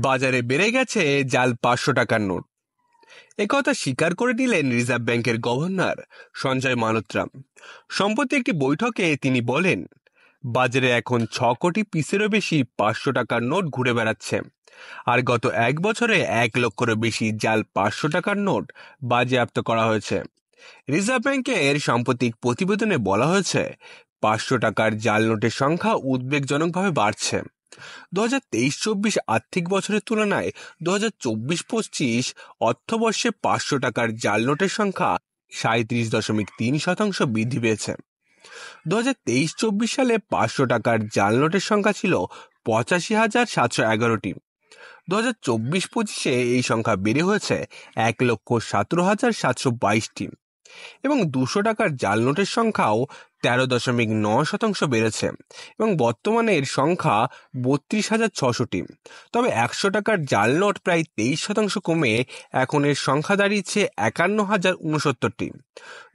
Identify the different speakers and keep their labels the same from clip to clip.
Speaker 1: বাজারে বেড়ে গেছে জাল 500 টাকার নোট। একথা স্বীকার করে নিলেন রিজার্ভ ব্যাংকের গভর্নর সঞ্জয় মালহোত্রা। সম্প্রতি একটি বৈঠকে তিনি বলেন, বাজারে এখন 6 কোটি পিসেরও বেশি 500 টাকার নোট ঘুরে বেড়াচ্ছে, আর গত 1 বছরে 1 লক্ষেরও বেশি জাল 500 টাকার নোট বাজেয়াপ্ত করা হয়েছে। রিজার্ভ ব্যাংকের সাম্প্রতিক প্রতিবেদনে বলা হয়েছে, 500 টাকার জাল নোটের সংখ্যা উদ্বেগজনকভাবে বাড়ছে। 2023-24 আর্থিক বছরের তুলনায় 2024-25 অর্থবর্ষে 500 টাকার জাল নোটের সংখ্যা 37.3% বৃদ্ধি পেয়েছে। 2023-24 সালে 500 টাকার জাল নোটের সংখ্যা ছিল 85,711টি। 2024-25 এই সংখ্যা বেড়ে হয়েছে 1,17,722টি এবং 200 টাকার জাল নোটের সংখ্যাও 13.9% বেড়েছে এবং বর্তমানে এর সংখ্যা 32,600টি। তবে 100 টাকার জাল নোট প্রায় 23% কমে এখন এর সংখ্যা দাঁড়িয়েছে 51,069টি।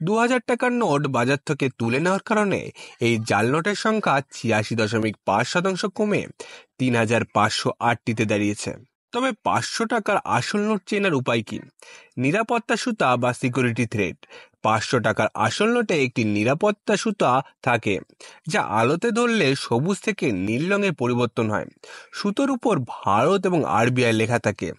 Speaker 1: 2000 টাকার নোট বাজার থেকে তুলে নেওয়ার কারণে এই জাল নোটের সংখ্যা 86.5% কমে 3,508টিতে দাঁড়িয়েছে। তবে 500 টাকার আসল নোট চেনার উপায় কি? নিরাপত্তা সুতা বা সিকিউরিটি থ্রেড। 500 টাকার আসল নোটে একটি নিরাপত্তা সুতা থাকে, যা আলোতে ধরলে সবুজ থেকে নীল রঙে পরিবর্তন হয়। সুতোর উপর ভারত এবং আরবিআই লেখা থাকে।